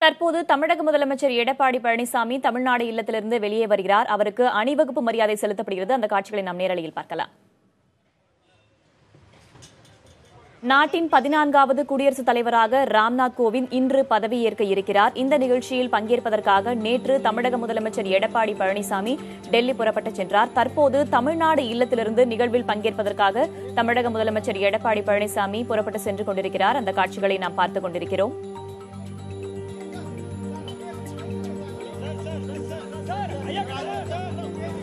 தற்போது தமிழக முதலமைச்சர் எடப்பாடி பழனிசாமி தமிழ்நாடு இல்லத்திலிருந்து வெளியே வருகிறார். அவருக்கு அணிவகுப்பு மரியாதை செலுத்தப்படுகிறது. அந்த காட்சிகளை நாம் நேரலையில் பார்க்கலாம். நாட்டின் 14வது குடியரசுத் தலைவராக ராம்நாத் கோவிந்த் இன்று பதவியேற்க இருக்கிறார். இந்த நிகழ்ச்சியில் பங்கேற்பதற்காக நேற்று தமிழக முதலமைச்சர் எடப்பாடி பழனிசாமி டெல்லி புறப்பட்டுச் சென்றார். தற்போது தமிழ்நாடு இல்லத்திலிருந்து நிகழ்வில் பங்கேற்பதற்காக தமிழக முதலமைச்சர் எடப்பாடி பழனிசாமி புறப்பட்டு சென்று கொண்டிருக்கிறார். அந்த காட்சிகளை நாம் பார்த்துக் கொண்டிருக்கிறோம்.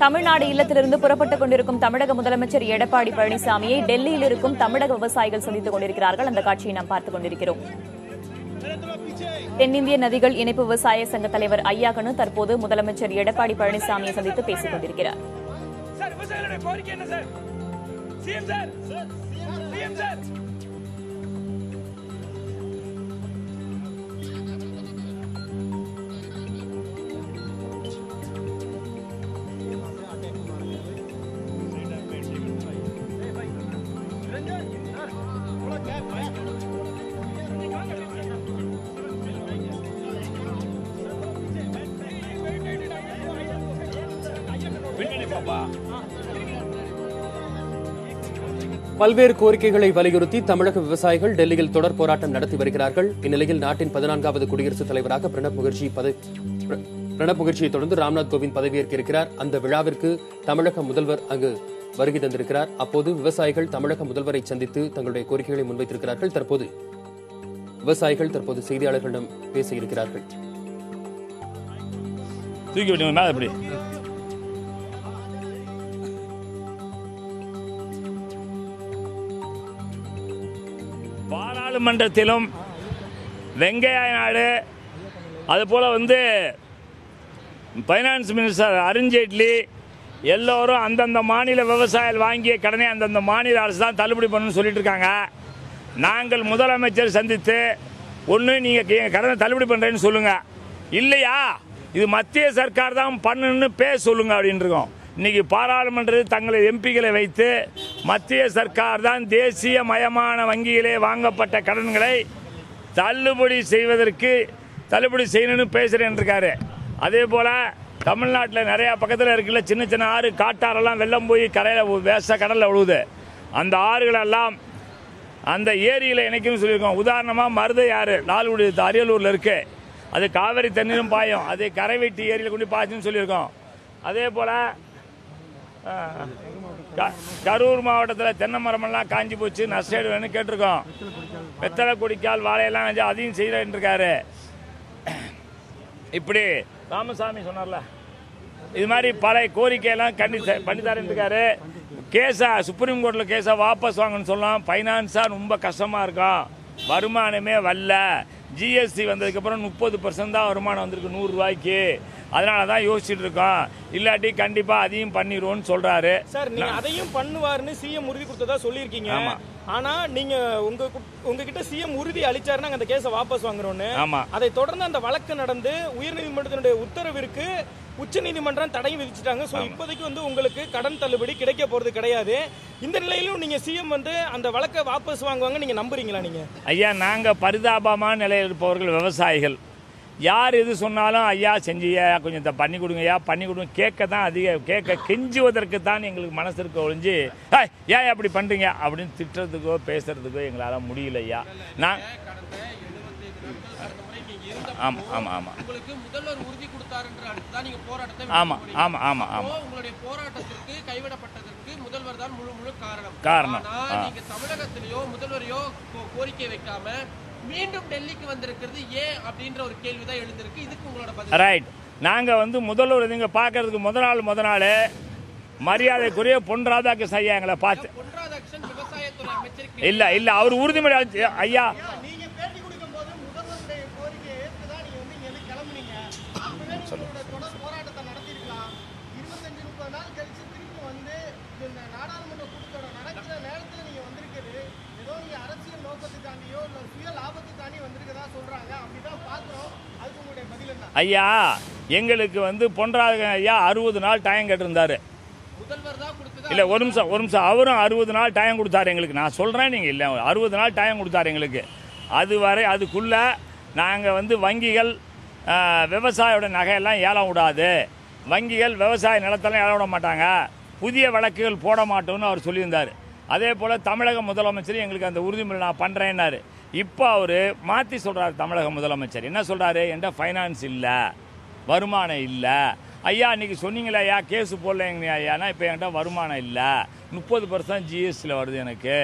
தமிழ்நாடு இல்லத்திலிருந்து புறப்பட்டுக் கொண்டிருக்கும் தமிழக முதலமைச்சர் எடப்பாடி பழனிசாமியை டெல்லியில் இருக்கும் தமிழக விவசாயிகள் சந்தித்துக் கொண்டிருக்கிறார்கள். அந்த காட்சியை நாம் பார்த்துக் கொண்டிருக்கிறோம். தென்னிந்திய நதிகள் இணைப்பு விவசாய சங்க தலைவர் ஐயாகனு தற்போது முதலமைச்சர் எடப்பாடி பழனிசாமியை சந்தித்து பேசிக் கொண்டிருக்கிறார். பல்வேறு கோரிக்கைகளை வலியுறுத்தி தமிழக விவசாயிகள் டெல்லியில் தொடர் போராட்டம் நடத்தி வருகிறார்கள். இந்நிலையில் நாட்டின் 14வது குடியரசுத் தலைவராக பிரணப் முகர்ஜியை தொடர்ந்து ராம்நாத் கோவிந்த் பதவியேற்க இருக்கிறார். அந்த விழாவிற்கு தமிழக முதல்வர் அங்கு வருகை தந்திருக்கிறார். அப்போது விவசாயிகள் தமிழக முதல்வரை சந்தித்து தங்களுடைய கோரிக்கைகளை முன்வைத்திருக்கிறார்கள். தற்போது விவசாயிகள் செய்தியாளர்களிடம் பேச இருக்கிறார்கள். பாராளுமன்றத்திலும் வெங்கையா நாயுடு அதுபோல பைனான்ஸ் மினிஸ்டர் அருண்ஜேட்லி எல்லோரும் அந்தந்த மாநில விவசாயிகள் வாங்கிய கடனை அந்தந்த மாநில அரசு தான் தள்ளுபடி பண்ணணும்னு சொல்லிட்டு இருக்காங்க. நாங்கள் முதலமைச்சர் சந்தித்து ஒன்று நீங்கள் கடனை தள்ளுபடி பண்ணுறேன்னு சொல்லுங்க, இல்லையா இது மத்திய சர்க்கார் தான் பண்ணணும்னு பேச சொல்லுங்க அப்படின்னு இருக்கோம். இன்னைக்கு பாராளுமன்றத்தில் தங்களை எம்பிகளை வைத்து மத்திய சர்க்கார் தான் தேசிய மயமான வங்கியிலே வாங்கப்பட்ட கடன்களை தள்ளுபடி செய்யணும்னு பேசுறேன் இருக்காரு. அதே போல தமிழ்நாட்டில் நிறைய பக்கத்தில் இருக்குல்ல சின்ன சின்ன ஆறு காட்டாரெல்லாம் வெள்ளம் போய் கரையில் வேச கடலில் விழுவுது. அந்த ஆறுகளெல்லாம் அந்த ஏரியில் இணைக்கணும்னு சொல்லியிருக்கோம். உதாரணமாக மருதை ஆறு லால்குடி அரியலூரில் இருக்கு, அது காவிரி தண்ணீரும் பாயும், அது கரை வெட்டி ஏரியில் கொண்டு பாய்ச்சுன்னு சொல்லியிருக்கோம். அதே போல் கரூர் மாவட்டத்தில் தென்னை மரமெல்லாம் காஞ்சி போச்சு, நஷ்டம் கேட்டிருக்கோம். வெத்தலை கொடிக்கால் வாழையெல்லாம் அதையும் செய்யறேன் இருக்காரு. இப்படி ராமசாமி சொன்னார்ல, இது மாதிரி பல கோரிக்கையெல்லாம் பண்ணித்தரேன் இருக்காரு. கேஸா சுப்ரீம் கோர்ட்டில் கேஸை வாபஸ் வாங்கன்னு சொல்லலாம். ஃபைனான்ஸாக ரொம்ப கஷ்டமாக இருக்கும், வருமானமே வரல. ஜிஎஸ்டி வந்ததுக்கப்புறம் 30% தான் வருமானம் வந்திருக்கு 100 ரூபாய்க்கு. அதனால தான் யோசிச்சுட்டு இருக்கோம், இல்லாட்டி கண்டிப்பா அதையும் பண்ணிடுவோம்னு சொல்றாரு. சார் நீங்க அதையும் பண்ணுவாருன்னு சிஎம் உறுதி கொடுத்ததா சொல்லியிருக்கீங்க. ஆனா நீங்க உங்ககிட்ட சிஎம் உறுதி அளிச்சாருன்னா அந்த கேஸை வாபஸ் வாங்குறோம்னு. அதை தொடர்ந்து அந்த வழக்கு நடந்து உயர்நீதிமன்றத்தினுடைய உத்தரவிற்கு உச்சநீதிமன்றம் தடையும் விதிச்சிட்டாங்க. சோ இப்போதைக்கு உங்களுக்கு கடன் தள்ளுபடி கிடைக்க போறது கிடையாது. இந்த நிலையிலும் நீங்க சிஎம் அந்த வழக்கை வாபஸ் வாங்குவாங்க நீங்க நம்புறீங்களா? நீங்க ஐயா, நாங்க பரிதாபமான நிலையில் இருப்பவர்கள் விவசாயிகள். யார் எது சொன்னாலும் ஐயா செஞ்சியா கொஞ்சம் பண்ணி கொடுங்கய்யா பண்ணி கொடுங்க கேட்க கெஞ்சுவதற்கு தான் எங்களுக்கு மனசு இருக்க ஒழிஞ்சு ஏன் அப்படி பண்றீங்க அப்படின்னு திட்டுறதுக்கோ பேசுறதுக்கோ எங்களால முடியல ஐயா. நான் ஆமா ஆமா ஆமா முதல்வர் உறுதி கொடுத்தார் என்று அடுத்துதான் நீங்க போராட்டத்தை ஆமா ஆமா ஆமா ஆமா உங்களுடைய போராட்டத்திற்கு கைவிடப்பட்டதற்கு முதல்வர் தான் முழு காரணம். நீங்க தமிழகத்திலேயோ முதல்வரையோ கோரிக்கை வைக்காம மீண்டும் டெல்லிக்கு வந்திருக்கிறது ஏன் அப்படின்ற ஒரு கேள்விதான் எழுந்திருக்கு. இதுக்கு உங்களோட பதில்? ரைட், நாங்க முதல்வர் நீங்க பாக்குறதுக்கு முத நாள் மரியாதைக்குரிய பொன் ராதாகிருஷ்ணன் ஐயா எங்களை பார்த்து விவசாயத்துறை அமைச்சர் இல்ல அவர் உறுதிமொழி ஐயா ஐயா எங்களுக்கு பொன்ராதாகிருஷ்ணன் ஐயா 60 நாள் டைம் கேட்டிருந்தாரு. இல்ல ஒரு நிமிஷம் அவரும் 60 நாள் டைம் கொடுத்தாரு எங்களுக்கு. நான் சொல்றேன், நீங்க இல்ல 60 நாள் டைம் கொடுத்தாரு எங்களுக்கு. அதுவரை அதுக்குள்ள நாங்கள் வந்து வங்கிகள் விவசாயியோட நகையெல்லாம் ஏலம் விடாது, வங்கிகள் விவசாய நிலத்தெல்லாம் ஏலம் விட மாட்டாங்க, புதிய வழக்குகள் போட மாட்டோம்னு அவர் சொல்லியிருந்தார். அதே போல் தமிழக முதலமைச்சர் எங்களுக்கு அந்த உறுதிமொழி நான் பண்ணுறேன்னாரு. இப்போ அவர் மாற்றி சொல்கிறார். தமிழக முதலமைச்சர் என்ன சொல்கிறாரு? என்கிட்ட ஃபைனான்ஸ் இல்லை, வருமானம் இல்லை. ஐயா இன்றைக்கி சொன்னீங்களே ஐயா கேஸு போடலைங்க ஐயானா, இப்போ என்கிட்ட வருமானம் இல்லை, 30% ஜிஎஸ்டியில் வருது, எனக்கு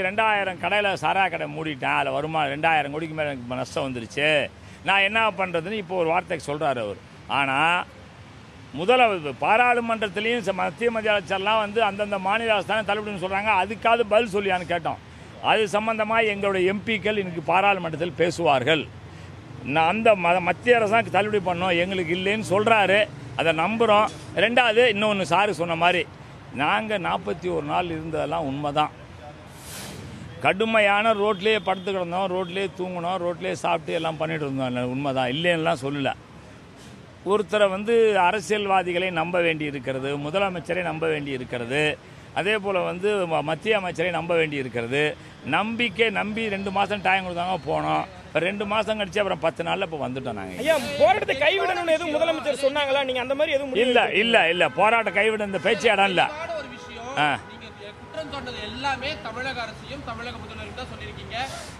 2000 கடையில் சாரா கடை மூடிட்டேன், அதில் வருமானம் 2000 கோடிக்கு மேலே எனக்கு நஷ்டம் வந்துருச்சு, நான் என்ன பண்ணுறதுன்னு இப்போ ஒரு வார்த்தைக்கு சொல்கிறாரு அவர். ஆனால் பாராளுமன்றத்திலையும் மத்திய அமைச்சர்லாம் வந்து அந்தந்த மாநில அரசாங்கம் தள்ளுபடின்னு சொல்கிறாங்க. அதுக்காவது பதில் சொல்லியான்னு கேட்டோம். அது சம்பந்தமாக எங்களுடைய எம்பிக்கள் இன்னைக்கு பாராளுமன்றத்தில் பேசுவார்கள். அந்த மத்திய அரசாங்கம் தள்ளுபடி பண்ணோம், எங்களுக்கு இல்லைன்னு சொல்கிறாரு, அதை நம்புகிறோம். ரெண்டாவது இன்னொன்று சாரு சொன்ன மாதிரி நாங்கள் 41 நாள் இருந்ததெல்லாம் உண்மைதான். கடுமையான ரோட்லேயே படுத்து கிடந்தோம், ரோட்லேயே தூங்கினோம், ரோட்லேயே சாப்பிட்டு எல்லாம் பண்ணிட்டு இருந்தோம், உண்மைதான், இல்லைன்னுலாம் சொல்லலை. ஒருத்தரை வந்து அரசியல்வாதிகளை நம்ப வேண்டி இருக்கிறது, முதலமைச்சரை நம்ப வேண்டி இருக்கிறது, அதே போல் வந்து மத்திய அமைச்சரை நம்ப வேண்டி இருக்கிறது. நம்பி 2 மாதம் டைம் கொடுத்தாங்க, போனோம். 2 மாதம் கழிச்சு அப்புறம் 10 நாள்ல இப்போ வந்துட்டோம் நாங்கள். ஐயா போராட்டத்தை கைவிடணும்னு எதுவும் முதலமைச்சர் சொன்னாங்களா? நீங்க அந்த மாதிரி எதுவும் இல்ல போராட்டம் கைவிட இந்த பேச்சு இடம் இல்லை. ஒரு விஷயம் குற்றம் சொன்னது எல்லாமே தமிழக அரசையும் தமிழக முதல்வரையும் தான் சொல்லியிருக்கீங்க.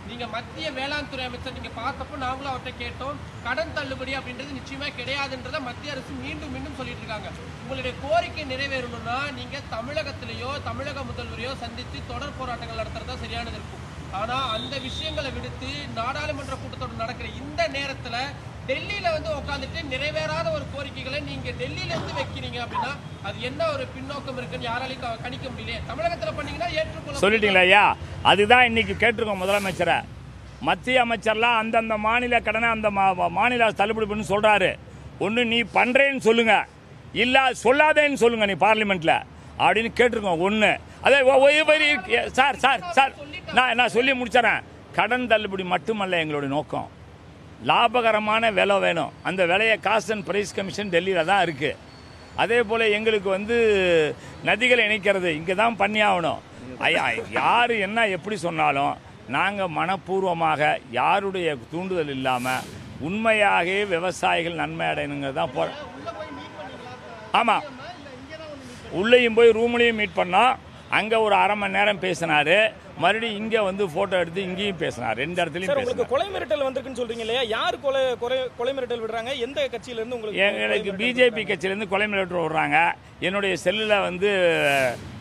நீங்க மத்திய வேளாண் துறை அமைச்சர் நீங்க பார்த்தப்போ நாங்களும் அவர்கிட்ட கேட்டோம், கடன் தள்ளுபடி அப்படின்றது நிச்சயமா கிடையாதுன்றத மத்திய அரசு மீண்டும் சொல்லிட்டு இருக்காங்க. உங்களுடைய கோரிக்கை நிறைவேறணும்னா நீங்க தமிழகத்திலேயோ தமிழக முதல்வரையோ சந்தித்து தொடர் போராட்டங்கள் நடத்துறதா சரியானது இருக்கும். ஆனா அந்த விஷயங்களை விடுத்து நாடாளுமன்ற கூட்டத்தொடர் நடக்கிற இந்த நேரத்துல டெல்லியில வந்து உட்காந்துட்டு நிறைவேறாத ஒரு கோரிக்கைகளை நீங்க டெல்லியில இருந்து வைக்கிறீங்க அப்படின்னா அது என்ன ஒரு பின்னோக்கம் இருக்குன்னு யாராலையும் கணிக்க முடியல. தமிழகத்துல பண்ணீங்கன்னா ஏற்றுக்கொள்ள சொல்லிட்டீங்களா ஐயா? அதுதான் இன்னைக்கு கேட்டிருக்கோம் முதலமைச்சரை. மத்திய அமைச்சர்லாம் அந்தந்த மாநில கடனை அந்த மாநில தள்ளுபடி பண்ணு சொல்றாரு. ஒன்னு நீ பண்றேன்னு சொல்லுங்க, இல்ல சொல்லாதேன்னு சொல்லுங்க நீ பார்லிமெண்ட்ல அப்படின்னு கேட்டிருக்கோம். ஒண்ணு அதே சார் நான் சொல்லி முடிச்சறேன். கடன் தள்ளுபடி மட்டுமல்ல எங்களுடைய நோக்கம், லாபகரமான விலை வேணும். அந்த விலையை காஸ்ட் அண்ட் பிரைஸ் கமிஷன் டெல்லியில் தான் இருக்குது. அதே போல் எங்களுக்கு வந்து நதிகளை இணைக்கிறது இங்கே தான் பண்ணி ஆகணும். யார் என்ன எப்படி சொன்னாலும் நாங்கள் மனப்பூர்வமாக யாருடைய தூண்டுதல் இல்லாமல் உண்மையாகவே விவசாயிகள் நன்மை அடையணுங்கிறது தான் போகிறோம். ஆமாம், உள்ளேயும் போய் ரூம்லேயும் மீட் பண்ணோம். அங்கே ஒரு அரை மணி நேரம் பேசினாரு, மறுபடியும் இங்கே வந்து போட்டோ எடுத்து இங்கேயும் பேசினார். 2 இடத்துலையும். உங்களுக்கு கொலை மிரட்டல் வந்திருக்குன்னு சொல்றீங்க இல்லையா? யார் கொலை மிரட்டல் விடுறாங்க? எந்த கட்சியில இருந்து உங்களுக்கு? எனக்கு பிஜேபி கட்சியிலேருந்து கொலை மிரட்டல் விடுறாங்க. என்னுடைய செல்லுல வந்து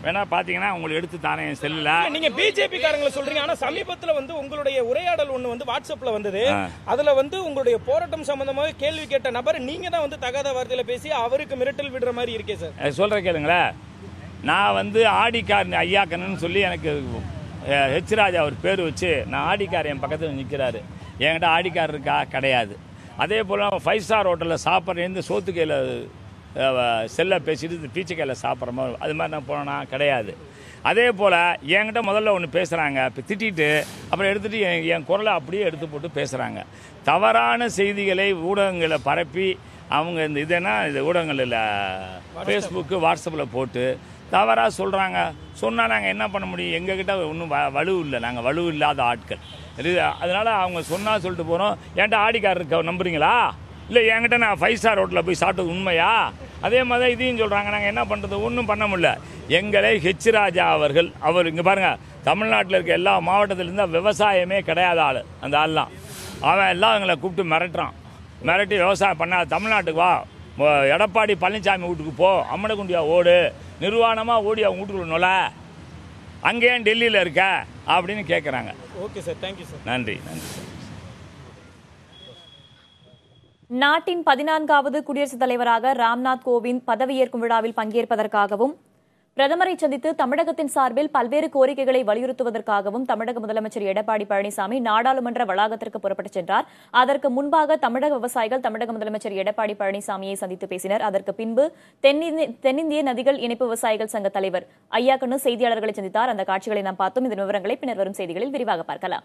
வேணா பாத்தீங்கன்னா உங்களுக்கு எடுத்து தானே என் செல்லுல. நீங்க பிஜேபி காரங்களை சொல்றீங்க, ஆனா சமீபத்துல வந்து உங்களுடைய உரையாடல் ஒண்ணு வந்து வாட்ஸ்அப்ல வந்தது. அதுல வந்து உங்களுடைய போராட்டம் சம்பந்தமாக கேள்வி கேட்ட நபர் நீங்க தான் வந்து தகாத வார்த்தையில பேசி அவருக்கு மிரட்டல் விடுற மாதிரி இருக்கே சார். சொல்ற கேளுங்களேன், நான் வந்து ஆடிக்கார் ஐயாக்கன்னு சொல்லி எனக்கு ஹெச் ராஜா அவர் பேர் வச்சு நான் ஆடிக்கார் என் பக்கத்தில் நிற்கிறாரு. என்கிட்ட ஆடிக்கார் இருக்கா? கிடையாது. அதே போல் 5 ஸ்டார் ஹோட்டலில் சாப்பிட்றேன் சோத்து கையில் செல்லை பேசிட்டு பீச்சை கையில் சாப்பிட்ற மாதிரி அது மாதிரி நான் போனேன்னா கிடையாது. அதே போல் என்கிட்ட முதல்ல ஒன்று பேசுகிறாங்க, இப்போ திட்டிட்டு அப்புறம் எடுத்துகிட்டு என் குரலை அப்படியே எடுத்து போட்டு பேசுகிறாங்க. தவறான செய்திகளை ஊடகங்களை பரப்பி அவங்க இந்த இதென்னா இது ஊடகங்களில் ஃபேஸ்புக்கு வாட்ஸ்அப்பில் போட்டு தவறாக சொல்கிறாங்க. சொன்னால் நாங்கள் என்ன பண்ண முடியும்? எங்ககிட்ட ஒன்றும் வலு இல்லை, நாங்கள் வலு இல்லாத ஆட்கள். அதனால் அவங்க சொன்னால் சொல்லிட்டு போகிறோம். என்கிட்ட ஆடிக்கார் இருக்க நம்புறீங்களா? இல்லை என்கிட்ட நான் 5 ஸ்டார் ஹோட்டலில் போய் சாப்பிட்டது உண்மையா? அதே மாதிரி தான் இதையும் சொல்கிறாங்க. நாங்கள் என்ன பண்ணுறது? ஒன்றும் பண்ண முடியல. எங்களை ஹெச் ராஜா அவர் இங்கே பாருங்கள், தமிழ்நாட்டில் இருக்க எல்லா மாவட்டத்திலேருந்து விவசாயமே கிடையாத ஆள். அந்த ஆள்லாம் அவன் எல்லாம் எங்களை கூப்பிட்டு மிரட்டி விவசாயம் பண்ண தமிழ்நாட்டுக்கு வா, எடப்பாடி பழனிசாமி வீட்டுக்கு போ, அம்மனகுண்டியா ஓடு, நிர்வாணமாக ஓடி அவங்க வீட்டுக்குள்ள நுழ, அங்கேயே டெல்லியில் இருக்க அப்படின்னு கேட்குறாங்க. Okay sir, thank you sir. நன்றி சார். நாட்டின் 14வது குடியரசுத் தலைவராக ராம்நாத் கோவிந்த் பதவியேற்கும் விழாவில் பங்கேற்பதற்காகவும் பிரதமரை சந்தித்து தமிழகத்தின் சார்பில் பல்வேறு கோரிக்கைகளை வலியுறுத்துவதற்காகவும் தமிழக முதலமைச்சர் எடப்பாடி பழனிசாமி நாடாளுமன்ற வளாகத்திற்கு புறப்பட்டுச் சென்றார். அதற்கு முன்பாக தமிழக விவசாயிகள் தமிழக முதலமைச்சர் எடப்பாடி பழனிசாமியை சந்தித்து பேசினர். அதற்கு பின்பு தென்னிந்திய நதிகள் இணைப்பு விவசாயிகள் சங்க தலைவர் ஐயாக்கண்ணு செய்தியாளர்களை சந்தித்தார். அந்த காட்சிகளை நாம் பார்த்தோம். இதன் விவரங்களை பின்னர் வரும் செய்திகளில் விரிவாக பார்க்கலாம்.